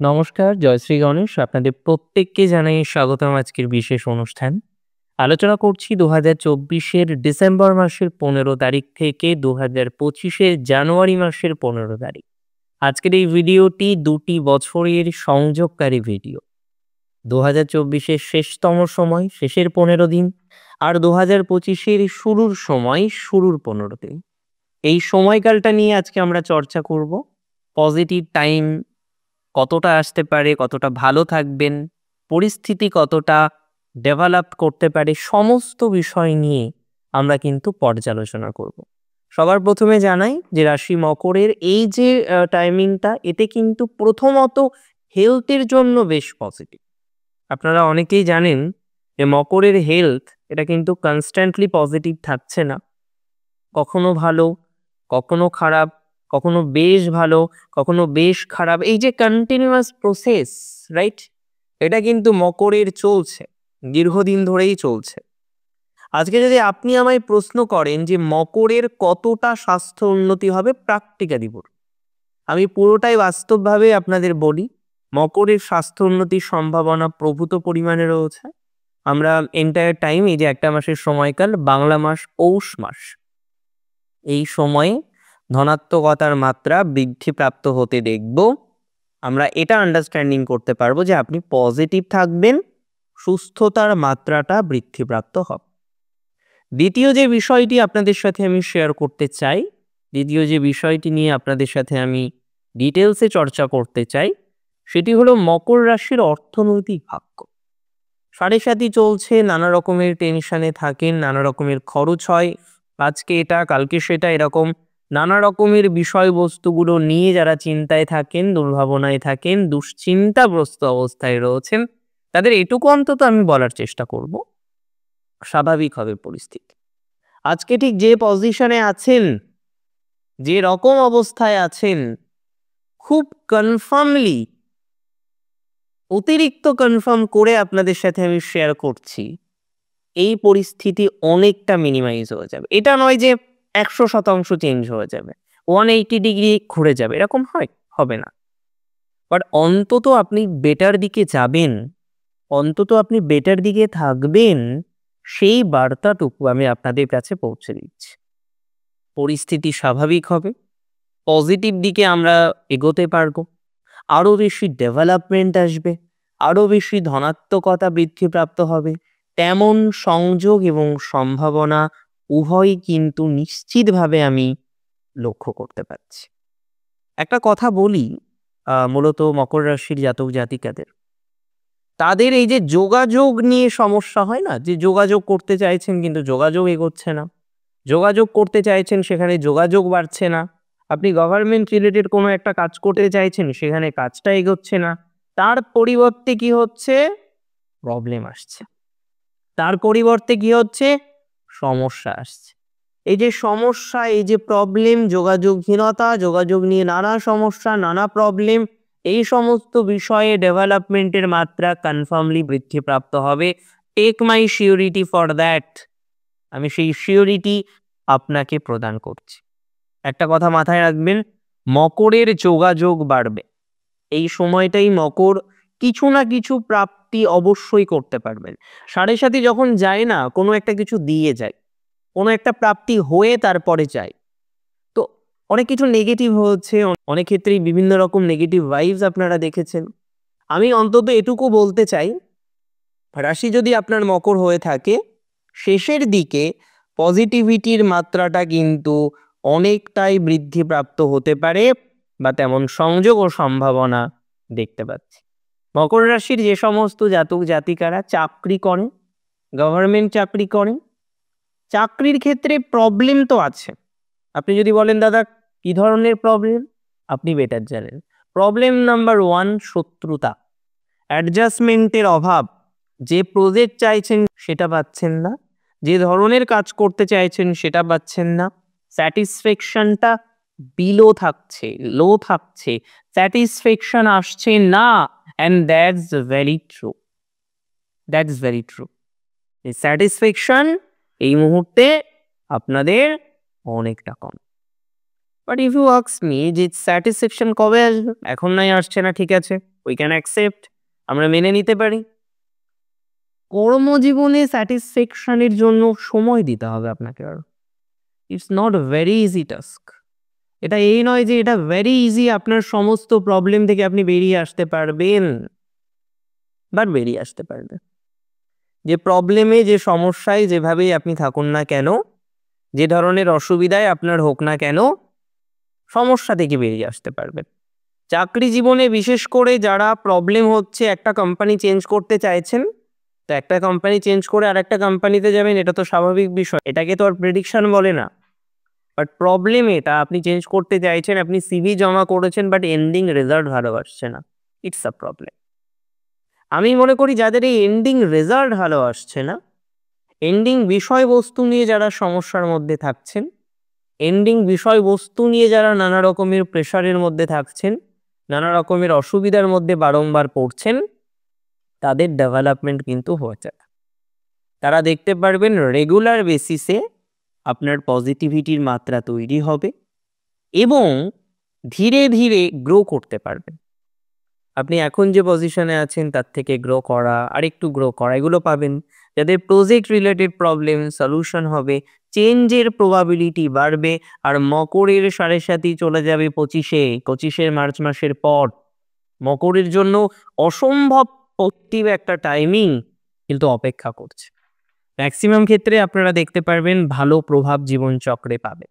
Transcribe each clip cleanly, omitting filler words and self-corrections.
নমস্কার, জয়শ্রী গণেশ। আপনাদের প্রত্যেককে জানাই স্বাগতম আজকের বিশেষ অনুষ্ঠান। আলোচনা করছি ২০২৪-এর ডিসেম্বর মাসের ১৫ তারিখ থেকে ২০২৫-এর জানুয়ারি মাসের ১৫ তারিখ। আজকের এই ভিডিওটি ২টি বছরের সংযোগকারী ভিডিও। ২০২৪-এর শেষতম সময়, শেষের ১৫ দিন, আর ২০২৫-এর শুরুর সময়, শুরুর ১৫ দিন। এই সময়কালটা নিয়ে আজকে আমরা চর্চা করব। পজিটিভ টাইম কতটা আসতে পারে, কতটা ভালো থাকবেন, পরিস্থিতি কতটা ডেভেলপ করতে পারে, সমস্ত বিষয় নিয়ে আমরা কিন্তু পর্যালোচনা করব। সবার প্রথমে জানাই যে রাশি মকরের এই যে টাইমিংটা, এতে কিন্তু প্রথমত হেলথের জন্য বেশ পজিটিভ। আপনারা অনেকেই জানেন যে মকরের হেলথ এটা কিন্তু কনস্ট্যান্টলি পজিটিভ থাকছে না। কখনো ভালো, কখনো খারাপ, কখনো বেশ ভালো, কখনো বেশ খারাপ। এই যে কন্টিনিউয়াস প্রসেস, রাইট? এটা কিন্তু মকরের চলছে, দীর্ঘদিন ধরেই চলছে। আজকে যদি আপনি আমায় প্রশ্ন করেন যে মকরের কতটা স্বাস্থ্য উন্নতি হবে, প্র্যাকটিক্যালি বলুন। আমি পুরোটাই বাস্তবভাবে আপনাদের বলি, মকরের স্বাস্থ্য উন্নতির সম্ভাবনা প্রভূত পরিমাণে রয়েছে। আমরা এন্টায়ার টাইম, এই যে একটা মাসের সময়কাল, বাংলা মাস পৌষ মাস, এই সময়ে ধনাত্মকতার মাত্রা বৃদ্ধিপ্রাপ্ত হতে দেখব। আমরা এটা আন্ডারস্ট্যান্ডিং করতে পারবো যে আপনি পজিটিভ থাকবেন, সুস্থতার মাত্রাটা বৃদ্ধিপ্রাপ্ত হবে। দ্বিতীয় যে বিষয়টি আপনাদের সাথে আমি শেয়ার করতে চাই, দ্বিতীয় যে বিষয়টি নিয়ে আপনাদের সাথে আমি ডিটেলসে চর্চা করতে চাই, সেটি হলো মকর রাশির অর্থনৈতিক ভাগ্য। সাড়ে সাথী চলছে, নানা রকমের টেনশনে থাকেন, নানা রকমের খরচ হয়, আজকে এটা কালকে সেটা, এরকম নানা রকমের বিষয়বস্তুগুলো নিয়ে যারা চিন্তায় থাকেন, দুর্ভাবনায় থাকেন, দুশ্চিন্তাগ্রস্ত অবস্থায় রয়েছেন, তাদের এটুকু অন্তত আমি বলার চেষ্টা করব, স্বাভাবিক হবে পরিস্থিতি। আজকে ঠিক যে পজিশনে আছেন, যে রকম অবস্থায় আছেন, খুব কনফার্মলি, অতিরিক্ত কনফার্ম করে আপনাদের সাথে আমি শেয়ার করছি, এই পরিস্থিতি অনেকটা মিনিমাইজ হয়ে যাবে। এটা নয় যে ১০০% চেঞ্জ হয়ে যাবে, 180 ডিগ্রি ঘুরে যাবে, এরকম হবে না। বাট অন্তত আপনি বেটার দিকে যাবেন, অন্তত আপনি বেটার দিকে থাকবেন, সেই বার্তাটুকু আমি আপনাদের কাছে পৌঁছে দিচ্ছি। পরিস্থিতি স্বাভাবিক হবে, পজিটিভ দিকে আমরা এগোতে পারবো, আরও বেশি ডেভেলপমেন্ট আসবে, আরও বেশি ধনাত্মকতা বৃদ্ধিপ্রাপ্ত হবে। তেমন সংযোগ এবং সম্ভাবনা উভয়ই কিন্তু নিশ্চিতভাবে আমি লক্ষ্য করতে পারছি। একটা কথা বলি, মূলত মকর রাশির জাতক জাতিকাদের, তাদের এই যে যোগাযোগ নিয়ে সমস্যা হয় না, যে যোগাযোগ করতে চাইছেন কিন্তু যোগাযোগ এগোচ্ছে না, যোগাযোগ করতে চাইছেন সেখানে যোগাযোগ বাড়ছে না, আপনি গভর্নমেন্ট রিলেটেড কোনো একটা কাজ করতে চাইছেন সেখানে কাজটা এগোচ্ছে না, তার পরিবর্তে কি হচ্ছে, প্রবলেম আসছে, তার পরিবর্তে কি হচ্ছে, সমস্যা আসছে। এই যে সমস্যা, এই যে প্রবলেম, যোগাযোগহীনতা, যোগাযোগ নিয়ে নানা সমস্যা, নানা প্রবলেম, এই সমস্ত বিষয়ে ডেভেলপমেন্টের মাত্রা কনফার্মলি বৃদ্ধিপ্রাপ্ত হবে। Take my surety for that. আমি সেই সিওরিটি আপনাকে প্রদান করছি। একটা কথা মাথায় রাখবেন, মকরের যোগাযোগ বাড়বে। এই সময়টাই মকর কিছু না কিছু প্রাপ্তি অবশ্যই করতে পারবেন। সাড়ে সাথী যখন যায় না, কোনো একটা কিছু দিয়ে যায়, কোনো একটা প্রাপ্তি হয়ে তারপরে যায়। তো অনেক কিছু নেগেটিভ হচ্ছে, অনেক ক্ষেত্রেই বিভিন্ন রকম নেগেটিভ ভাইবস আপনারা দেখেছেন। আমি অন্তত এটুকু বলতে চাই, রাশি যদি আপনার মকর হয়ে থাকে, শেষের দিকে পজিটিভিটির মাত্রাটা কিন্তু অনেকটাই বৃদ্ধিপ্রাপ্ত হতে পারে, বা তেমন সংযোগ ও সম্ভাবনা দেখতে পাচ্ছি। মকর রাশির যে সমস্ত জাতক জাতিকারা চাকরি করেন, গভর্নমেন্ট চাকরি করেন, চাকরির ক্ষেত্রে প্রবলেম তো আছে। আপনি যদি বলেন দাদা কি ধরনের প্রবলেম, আপনি বেটার জানেন। প্রবলেম নাম্বার 1, শত্রুতা, অ্যাডজাস্টমেন্টের অভাব। যে প্রজেক্ট চাইছেন সেটা পাচ্ছেন না, যে ধরনের কাজ করতে চাইছেন সেটা পাচ্ছেন না, স্যাটিসফ্যাকশনটা বিলো থাকছে, লো থাকছে, স্যাটিসফ্যাকশন আসছে না। And that's very true, that's very true. এই স্যাটিসফ্যাকশন এই মুহূর্তে আপনাদের অনেকটা কম। But if you ask me যে স্যাটিসফ্যাকশন কবে আসবে, এখন নাই আসছে না, ঠিক আছে, উই ক্যান অ্যাকসেপ্ট, আমরা মেনে নিতে পারি। কর্মজীবনে স্যাটিসফ্যাকশনের জন্য সময় দিতে হবে আপনাকে আরো। It's not very easy task. এটা এই নয় যে এটা ভেরি ইজি, আপনার সমস্ত প্রবলেম থেকে আপনি বেরিয়ে আসতে পারবেন, বাট বেরিয়ে আসতে পারবেন। যে প্রবলেমে, যে সমস্যায় যেভাবেই আপনি থাকুন না কেন, যে ধরনের অসুবিধায় আপনার হোক না কেন, সমস্যা থেকে বেরিয়ে আসতে পারবেন। চাকরি জীবনে বিশেষ করে যারা প্রবলেম হচ্ছে, একটা কোম্পানি চেঞ্জ করতে চাইছেন, তো একটা কোম্পানি চেঞ্জ করে আরেকটা কোম্পানিতে যাবেন, এটা তো স্বাভাবিক বিষয়, এটাকে তো আর প্রেডিকশন বলে না। বাট প্রবলেম এটা, আপনি চেঞ্জ করতে চাইছেন, আপনি সিভি জমা করেছেন, বাট এন্ডিং রেজাল্ট ভালো আসছে না, ইটস আ প্রবলেম। আমি মনে করি যাদের এই এন্ডিং রেজাল্ট ভালো আসছে না, এন্ডিং বিষয়বস্তু নিয়ে যারা সমস্যার মধ্যে থাকছেন, এন্ডিং বিষয়বস্তু নিয়ে যারা নানা রকমের প্রেশারের মধ্যে থাকছেন, নানা রকমের অসুবিধার মধ্যে বারংবার পড়ছেন, তাদের ডেভেলপমেন্ট কিন্তু হচ্ছে না। তারা দেখতে পারবেন রেগুলার বেসিসে আপনার পজিটিভিটির মাত্রা তৈরি হবে এবং ধীরে ধীরে গ্রো করতে পারবেন। আপনি এখন যে পজিশনে আছেন তার থেকে গ্রো করা, আরেকটু গ্রো করা, এগুলো পাবেন। যাদের প্রজেক্ট রিলেটেড প্রবলেম সলিউশন হবে, চেঞ্জের প্রবাবিলিটি বাড়বে। আর মকরের সাড়ে সাথী চলে যাবে 25-এর মার্চ মাসের পর। মকরের জন্য অসম্ভব পজিটিভ একটা টাইমিং কিন্তু অপেক্ষা করছে। ম্যাক্সিমাম ক্ষেত্রে আপনারা দেখতে পারবেন ভালো প্রভাব জীবনচক্রে পাবে।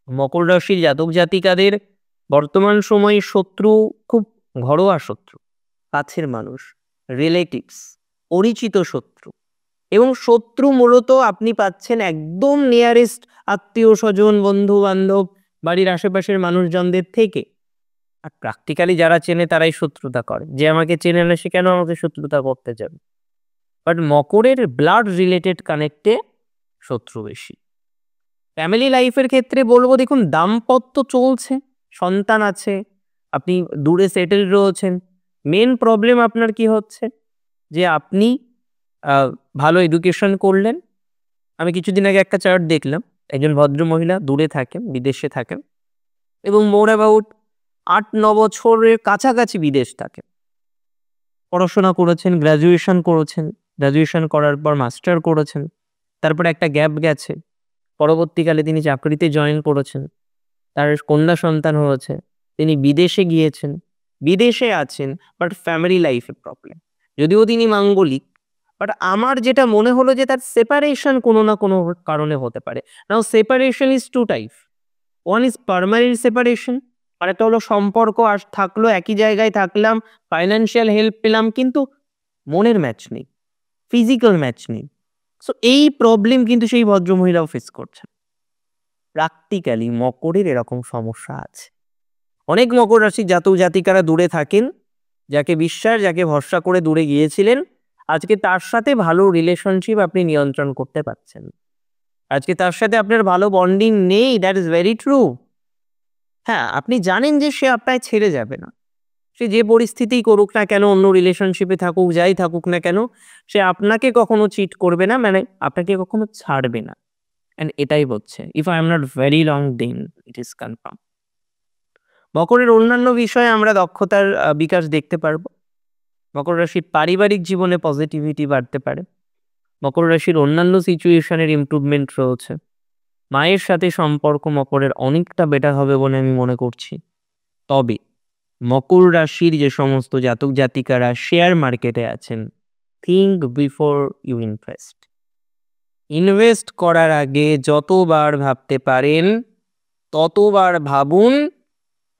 মকর রাশির জাতক জাতিকাদের বর্তমান সময়ে শত্রু খুব ঘরোয়া শত্রু, কাছের মানুষ, রিলেটিভস, পরিচিত শত্রু। এবং শত্রু মূলত আপনি পাচ্ছেন একদম নিয়ারেস্ট আত্মীয় স্বজন, বন্ধু বান্ধব, বাড়ির আশেপাশের মানুষজনদের থেকে। আর প্র্যাকটিক্যালি যারা চেনে তারাই শত্রুতা করে, যে আমাকে চেনে না সে কেন আমাকে শত্রুতা করতে যাবে। বাট মকরের ব্লাড রিলেটেড কানেক্টে শত্রু বেশি। ফ্যামিলি লাইফের ক্ষেত্রে বলবো, দেখুন দাম্পত্য চলছে, সন্তান আছে, আপনি দূরে সেটেল রয়েছেন। মেন প্রবলেম আপনার কি হচ্ছে, যে আপনি ভালো এডুকেশন করলেন। আমি কিছুদিন আগে একটা চার্ট দেখলাম, একজন ভদ্র মহিলা দূরে থাকেন, বিদেশে থাকেন এবং মোর অ্যাবাউট 8-9 বছরের কাছাকাছি বিদেশ থাকেন। পড়াশোনা করেছেন, গ্র্যাজুয়েশন করার পর মাস্টার করেছেন, তারপরে একটা গ্যাপ গেছে, পরবর্তীকালে তিনি চাকরিতে জয়েন করেছেন, তার কন্যা সন্তান হয়েছে, তিনি বিদেশে গিয়েছেন, বিদেশে আছেন, বাট ফ্যামিলি লাইফে প্রবলেম। যদিও তিনি মাঙ্গলিক, বাট আমার যেটা মনে হলো যে তার সেপারেশন কোনো না কোনো কারণে হতে পারে। Now separation is two type, one is permanent separation, আর একটা হলো সম্পর্ক আর থাকলো, একই জায়গায় থাকলাম, ফাইন্যান্সিয়াল হেল্প পেলাম, কিন্তু মনের ম্যাচ নেই, ফিজিক্যাল ম্যাচ নেই। সো এই প্রবলেম কিন্তু সেই ভদ্রমহিলাও ফেস করছেন। প্র্যাকটিক্যালি মকরের এরকম সমস্যা আছে। অনেক মকর রাশির জাতক জাতিকারা দূরে থাকেন, যাকে বিশ্বাস, যাকে ভরসা করে দূরে গিয়েছিলেন, আজকে তার সাথে ভালো রিলেশনশিপ আপনি নিয়ন্ত্রণ করতে পারছেন। আজকে তার সাথে আপনার ভালো বন্ডিং নেই, দ্যাট ইজ ভেরি ট্রু। হ্যাঁ, আপনি জানেন যে সে আপনায় ছেড়ে যাবে না। সে যে পরিস্থিতিই করুক না কেন, অন্য রিলেশনশিপে থাকুক, যাই থাকুক না কেন, সে আপনাকে কখনো চিট করবে না, মানে আপনাকে কখনো ছাড়বে না। অ্যান্ড এটাই হচ্ছে, if I am not very long then it is confirm. মকরের অন্যান্য বিষয়ে আমরা দক্ষতার বিকাশ দেখতে পারবো। মকর রাশির পারিবারিক জীবনে পজিটিভিটি বাড়তে পারে। মকর রাশির অন্যান্য সিচুয়েশনের ইমপ্রুভমেন্ট রয়েছে। মায়ের সাথে সম্পর্ক মকরের অনেকটা বেটার হবে বলে আমি মনে করছি। তবে মকর রাশির যে সমস্ত জাতক জাতিকারা শেয়ার মার্কেটে আছেন, think before you invest. Invest করার আগে যতবার ভাবতে পারেন ততবার ভাবুন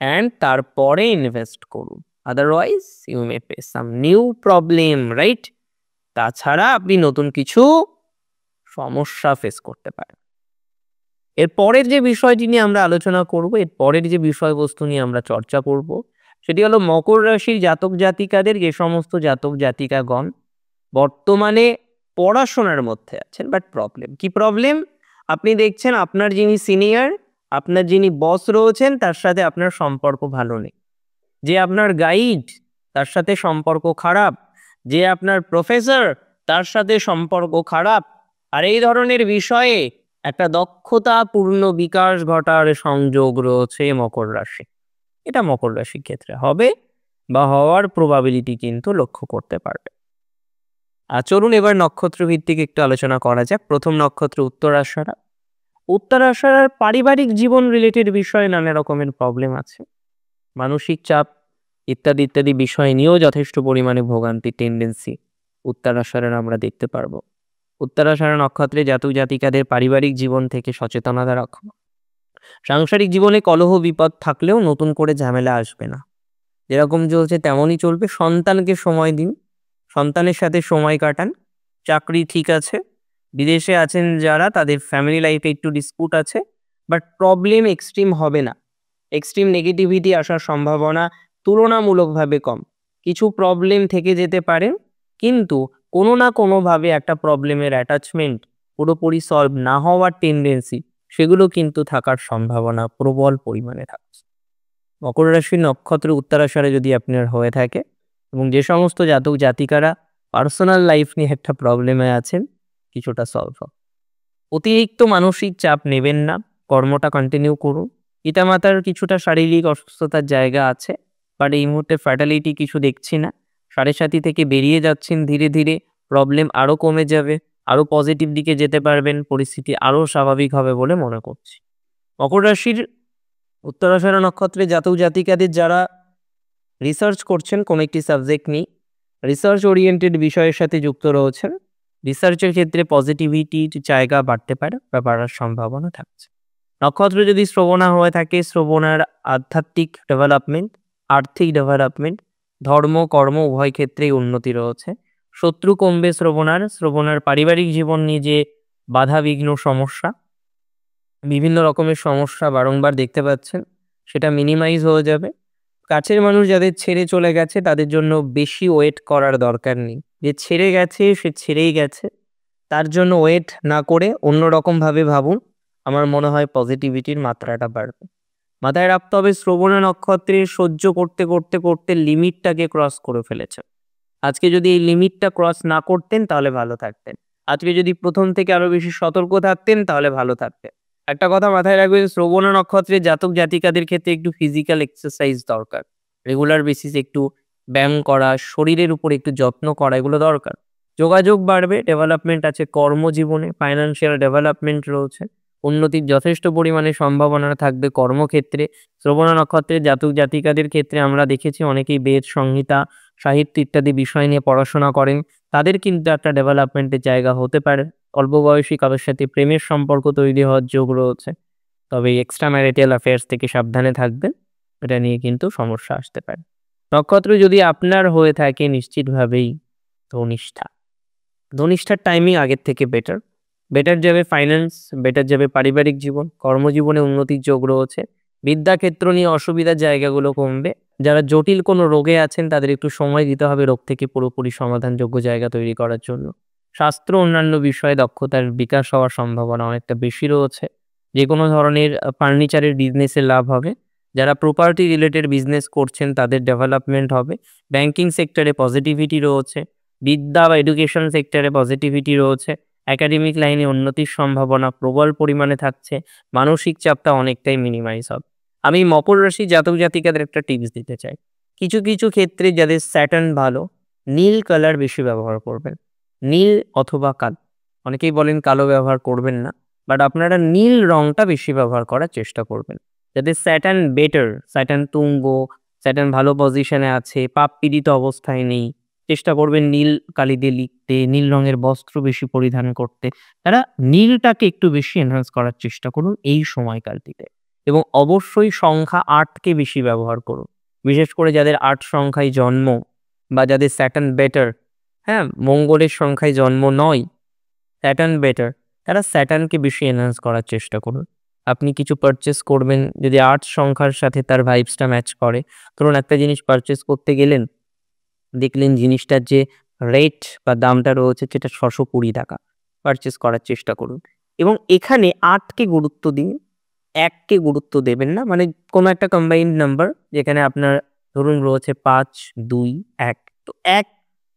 অ্যান্ড তারপরে ইনভেস্ট করুন। Otherwise you may face some new problem, right? তাছাড়া আপনি নতুন কিছু সমস্যা ফেস করতে পারেন। এর পরের যে বিষয়টি নিয়ে আমরা আলোচনা করব, এর পরের যে বিষয়বস্তু নিয়ে আমরা চর্চা করব, সেটি হলো মকর রাশির জাতক জাতিকাদের, যে সমস্ত জাতক জাতিকাগণ বর্তমানে পড়াশোনার মধ্যে আছেন, বাট প্রবলেম কি প্রবলেম? আপনি দেখছেন আপনার যিনি সিনিয়র, আপনার যিনি বস রয়েছেন, তার সাথে আপনার সম্পর্ক ভালো নেই। যে আপনার গাইড, তার সাথে সম্পর্ক খারাপ। যে আপনার প্রফেসর, তার সাথে সম্পর্ক খারাপ। আর এই ধরনের বিষয়ে একটা দক্ষতাপূর্ণ বিকাশ ঘটার সংযোগ রয়েছে মকর রাশি। এটা মকর রাশির ক্ষেত্রে হবে। বা হওয়ার প্রবাবিলিটি কিন্তু লক্ষ্য করতে পারবে। আর চলুন এবার নক্ষত্র ভিত্তিক একটু আলোচনা করা যাক। প্রথম নক্ষত্র উত্তরাষাঢ়া। উত্তরাষাঢ়ার পারিবারিক জীবন রিলেটেড বিষয়ে নানা রকমের প্রবলেম আছে, মানসিক চাপ ইত্যাদি ইত্যাদি বিষয় নিয়েও যথেষ্ট পরিমাণে ভোগান্তির টেন্ডেন্সি উত্তরাষাঢ়ার আমরা দেখতে পারবো। উত্তরাষাঢ়া নক্ষত্রে জাতক জাতিকাদের পারিবারিক জীবন থেকে সচেতনতা রাখো। সাংসারিক জীবনে কলহ বিপদ থাকলেও নতুন করে ঝামেলা আসবে না, যেরকম চলছে তেমনই চলবে। সন্তানকে সময় দিন, সন্তানের সাথে সময় কাটান। চাকরি ঠিক আছে, বিদেশে আছেন যারা তাদের ফ্যামিলি লাইফে একটু ডিসপুট আছে, বাট প্রবলেম এক্সট্রিম হবে না। এক্সট্রিম নেগেটিভিটি আসার সম্ভাবনা তুলনামূলকভাবে কম। কিছু প্রবলেম থেকে যেতে পারে, কিন্তু কোনো না কোনোভাবে একটা প্রবলেমের অ্যাটাচমেন্ট পুরোপুরি সলভ না হওয়ার টেন্ডেন্সি সেগুলো কিন্তু থাকার সম্ভাবনা প্রবল পরিমাণে থাকছে। মকর রাশির নক্ষত্র উত্তরাষাঢ়ে যদি আপনার হয়ে থাকে এবং যে সমস্ত জাতক জাতিকারা পার্সোনাল লাইফ নিয়ে একটা প্রবলেমে আছেন, কিছুটা সলভ হবে। অতিরিক্ত মানসিক চাপ নেবেন না, কর্মটা কন্টিনিউ করুন। পিতামাতার কিছুটা শারীরিক অসুস্থতার জায়গা আছে, বাট এই মুহূর্তে ফ্যাটালিটি কিছু দেখছি না। 7.5 থেকে বেরিয়ে যাচ্ছেন ধীরে ধীরে, প্রবলেম আরও কমে যাবে, আরও পজিটিভ দিকে যেতে পারবেন, পরিস্থিতি আরও স্বাভাবিক হবে বলে মনে করছি। মকর রাশির উত্তরাষাঢ়া নক্ষত্রে জাতক জাতিকাদের যারা রিসার্চ করছেন কোনো একটি সাবজেক্ট নিয়ে, রিসার্চ ওরিয়েন্টেড বিষয়ের সাথে যুক্ত রয়েছেন, রিসার্চের ক্ষেত্রে পজিটিভিটির জায়গা বাড়তে পারে বা বাড়ার সম্ভাবনা থাকছে। নক্ষত্র যদি শ্রবণা হয়ে থাকে, শ্রবণার আধ্যাত্মিক ডেভেলপমেন্ট, আর্থিক ডেভেলপমেন্ট, ধর্ম কর্ম উভয় ক্ষেত্রেই উন্নতি রয়েছে। শত্রু কমবে শ্রবণার। শ্রবণার পারিবারিক জীবন নিয়ে যে বাধা বিঘ্ন সমস্যা, বিভিন্ন রকমের সমস্যা বারংবার দেখতে পাচ্ছেন, সেটা মিনিমাইজ হয়ে যাবে। কাছের মানুষ যাদের ছেড়ে চলে গেছে তাদের জন্য বেশি ওয়েট করার দরকার নেই। যে ছেড়ে গেছে সে ছেড়েই গেছে, তার জন্য ওয়েট না করে অন্যরকমভাবে ভাবুন। আমার মনে হয় পজিটিভিটির মাত্রাটা বাড়বে। মাথায় রাখতে হবে শ্রবণা নক্ষত্রে সহ্য করতে করতে করতে লিমিটটাকে ক্রস করে ফেলেছে। আজকে যদি এই লিমিটটা ক্রস না করতেন তাহলে ভালো থাকতেন। আজকে যদি প্রথম থেকে আরো বেশি সতর্ক থাকতেন তাহলে ভালো থাকতেন। একটা কথা মাথায় রাখবেন, শ্রবণা নক্ষত্রে জাতক জাতিকাদের ক্ষেত্রে একটু ফিজিক্যাল এক্সারসাইজ দরকার। রেগুলার বেসিস একটু ব্যায়াম করা, শরীরের উপর একটু যত্ন করা, এগুলো দরকার। যোগাযোগ বাড়বে, ডেভেলপমেন্ট আছে কর্মজীবনে, ফাইন্যান্সিয়াল ডেভেলপমেন্ট রয়েছে, উন্নতির যথেষ্ট পরিমাণে সম্ভাবনা থাকবে কর্মক্ষেত্রে। শ্রবণা নক্ষত্রের জাতক জাতিকাদের ক্ষেত্রে আমরা দেখেছি অনেকেই বেদ সংহিতা সাহিত্য ইত্যাদি বিষয় নিয়ে পড়াশোনা করেন, তাদের কিন্তু একটা ডেভেলপমেন্টের জায়গা হতে পারে। অল্প বয়সী কারোর সাথে প্রেমের সম্পর্ক তৈরি হওয়ার যোগ রয়েছে, তবে এক্সট্রা ম্যারিটাল অ্যাফেয়ার্স থেকে সাবধানে থাকবেন, এটা নিয়ে কিন্তু সমস্যা আসতে পারে। নক্ষত্র যদি আপনার হয়ে থাকে নিশ্চিতভাবেই ধনিষ্ঠা। ধনিষ্ঠার টাইমিং আগের থেকে বেটার। বেটার যাবে ফাইন্যান্স, বেটার যাবে পারিবারিক জীবন, কর্মজীবনে উন্নতির যোগ রয়েছে। বিদ্যাক্ষেত্র নিয়ে অসুবিধার জায়গাগুলো কমবে। যারা জটিল কোনো রোগে আছেন তাদের একটু সময় দিতে হবে রোগ থেকে পুরোপুরি সমাধানযোগ্য জায়গা তৈরি করার জন্য। স্বাস্থ্য অন্যান্য বিষয়ে দক্ষতার বিকাশ হওয়ার সম্ভাবনা অনেকটা বেশি রয়েছে। যে কোনো ধরনের ফার্নিচারের বিজনেসে লাভ হবে। যারা প্রপার্টি রিলেটেড বিজনেস করছেন তাদের ডেভেলপমেন্ট হবে। ব্যাংকিং সেক্টরে পজিটিভিটি রয়েছে, বিদ্যা বা এডুকেশন সেক্টরে পজিটিভিটি রয়েছে। একাডেমিক লাইনে উন্নতির সম্ভাবনা প্রবল পরিমাণে থাকছে। মানসিক চাপটা অনেকটাই মিনিমাইজ হবে। আমি মকর রাশি জাতক জাতিকাদের একটা টিপস দিতে চাই। কিছু কিছু ক্ষেত্রে যাদের স্যাটার্ন ভালো, নীল কালার বেশি ব্যবহার করবেন। নীল অথবা কালো, অনেকেই বলেন কালো ব্যবহার করবেন না, বাট আপনারা নীল রংটা বেশি ব্যবহার করার চেষ্টা করবেন। যাদের স্যাটার্ন বেটার, স্যাটার্ন তুঙ্গ, স্যাটার্ন ভালো পজিশনে আছে, পাপ পীড়িত অবস্থায় নেই, চেষ্টা করবেন নীল কালি দিয়ে লিখতে, নীল রঙের বস্ত্র বেশি পরিধান করতে। তারা নীলটাকে একটু বেশি এনহান্স করার চেষ্টা করুন এই সময়কালটিতে। এবং অবশ্যই সংখ্যা 8কে বেশি ব্যবহার করুন। বিশেষ করে যাদের 8 সংখ্যায় জন্ম বা যাদের স্যাটার্ন বেটার, হ্যাঁ, মঙ্গলের সংখ্যায় জন্ম নয়, স্যাটার্ন বেটার, তারা স্যাটার্নকে বেশি এনহান্স করার চেষ্টা করুন। আপনি কিছু পারচেস করবেন, যদি 8 সংখ্যার সাথে তার ভাইবসটা ম্যাচ করে, ধরুন একটা জিনিস পারচেস করতে গেলেন, দেখলেন জিনিসটার যে রেট বা দামটা রয়েছে সেটা 620 টাকা, পারচেস করার চেষ্টা করুন। এবং এখানে 8কে গুরুত্ব দিন, 1কে গুরুত্ব দেবেন না। মানে কোনো একটা কম্বাইন্ড নাম্বার যেখানে আপনার ধরুন রয়েছে 5, 2, 1, তো 1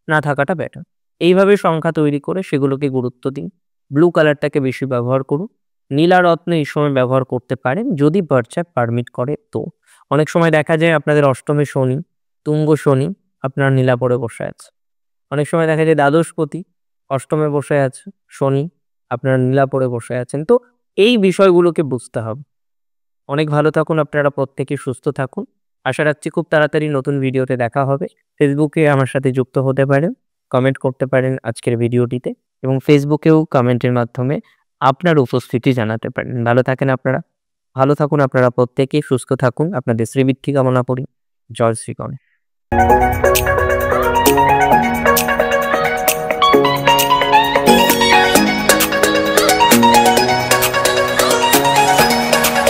না থাকাটা বেটার। এইভাবে সংখ্যা তৈরি করে সেগুলোকে গুরুত্ব দিন। ব্লু কালারটাকে বেশি ব্যবহার করুন। নীলা রত্ন এই সময় ব্যবহার করতে পারেন যদি বার্থ চার্ট পারমিট করে। তো অনেক সময় দেখা যায় আপনাদের অষ্টমে শনি, তুঙ্গ শনি আপনার নীলাপরে বসে আছে। অনেক সময় দেখা যায় দ্বাদশপতি অষ্টমে বসে আছে, শনি আপনার নীলাপরে বসে আছেন। তো এই বিষয়গুলোকে বুঝতে হবে। অনেক ভালো থাকুন আপনারা, প্রত্যেকে সুস্থ থাকুন। আশা রাখছি খুব তাড়াতাড়ি নতুন ভিডিওতে দেখা হবে। ফেসবুকে আমার সাথে যুক্ত হতে পারেন, কমেন্ট করতে পারেন আজকের ভিডিওটিতে, এবং ফেসবুকেও কমেন্টের মাধ্যমে আপনার উপস্থিতি জানাতে পারেন। ভালো থাকেন আপনারা, ভালো থাকুন আপনারা প্রত্যেকে, সুস্থ থাকুন। আপনাদের শ্রীবৃদ্ধি কামনা করি। জয় শ্রী গণেশ।